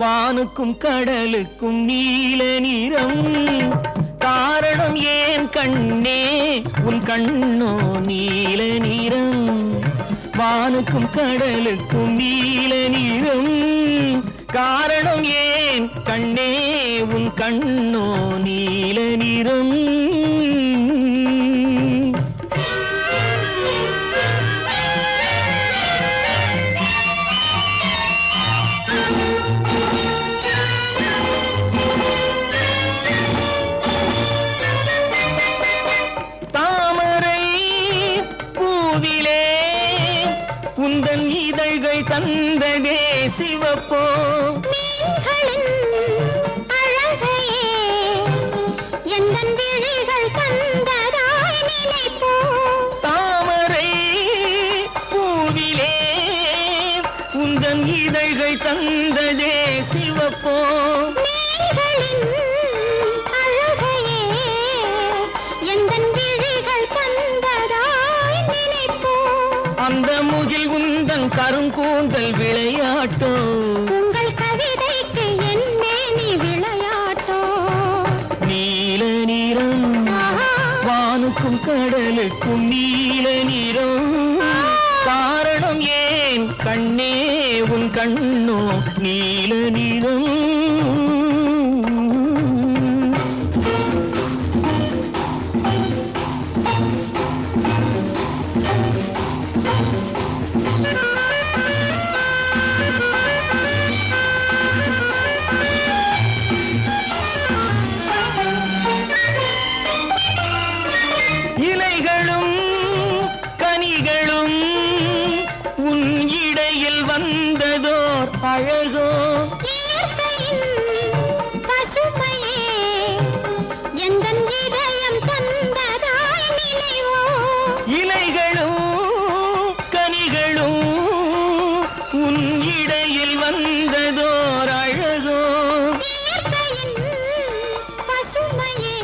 வானுக்கும் கடலுக்கும் நீல நிறம் காரணம் ஏன் கண்ணே உன் கண்ணோ நீல நிறம் வானுக்கும் கடலுக்கும் நீல நிறம் காரணம் ஏன் கண்ணே உன் கண்ணோ நீல நிறம் உந்தன் இதழ்கள் தந்ததே சிவப்போ மீன்களின் அழகையே எந்தன் விழிகள் தந்ததாய் நினைப்போ தாமரை பூவிலே உந்தன் இதழ்கள் தந்ததே சிவப்போ மீன்களின் அழகையே எந்தன் விழிகள் தந்ததாய் நினைப்போ அந்த முகில் உந்தன் கருங்கூந்தல் விளையாட்டோ உங்கள் கவிதைக்கு என் மேனி விளையாட்டோ நீல நிறம் வானுக்கும் கடலுக்கும் நீல நிறம் காரணம் ஏன் கண்ணே உன் கண்ணோ நீல நிறம் இலைகளும் கனிகளும் உன் இடையில் வந்ததோர் அழகோ இயற்கையின் பசுமையே எந்தன் இதயம் தந்ததாய் நினைவோ இலைகளும் கனிகளும் உன் இடையில் வந்ததோர் அழகோ இயற்கையின் பசுமையே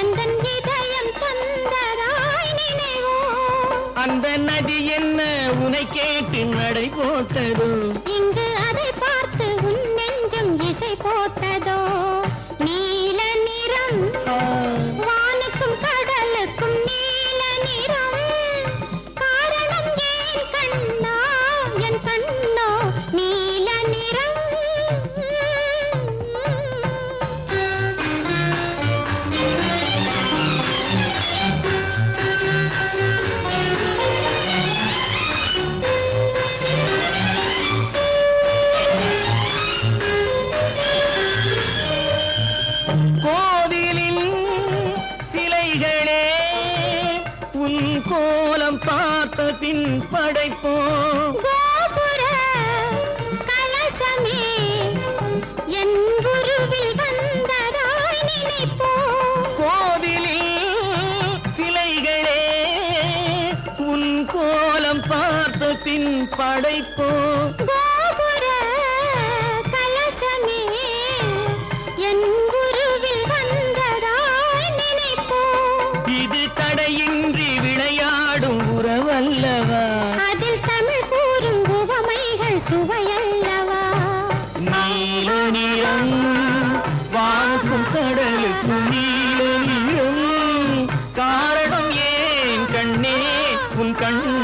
எந்தன் இதயம் தந்ததாய் நினைவோ அந்த நதி என்ன உனை கேட்டு நடை போட்டதோ இங்கு அதை பார்த்து உன் நெஞ்சம் இசை போட்டதோ நீல நிறம் வானுக்கும் கடலுக்கும் நீல நிறம் காரணம் ஏன் கண்ணா என் கண்ணோ நீல நிறம் கோவிலின் சிலைகளே உன் கோலம் பார்த்த பின் படைப்போ கோபுர கலசமே என் குருவில் வந்ததாய் நினைப்போ கோவிலில் சிலைகளே உன் கோலம் பார்த்த பின் படைப்போ கோபுர கலசமே என் குருவில் வந்ததாய் நினைப்போ இது தடையின்றி விளையாடும் உறவல்லவா அதில் தமிழ் கூறும் உவமைகள் சுவையல்லவா நீல நிறம் வானுக்கும் கடலுக்கும் நீல நிறம் காரணம் ஏன் கண்ணே உன் கண்ணோ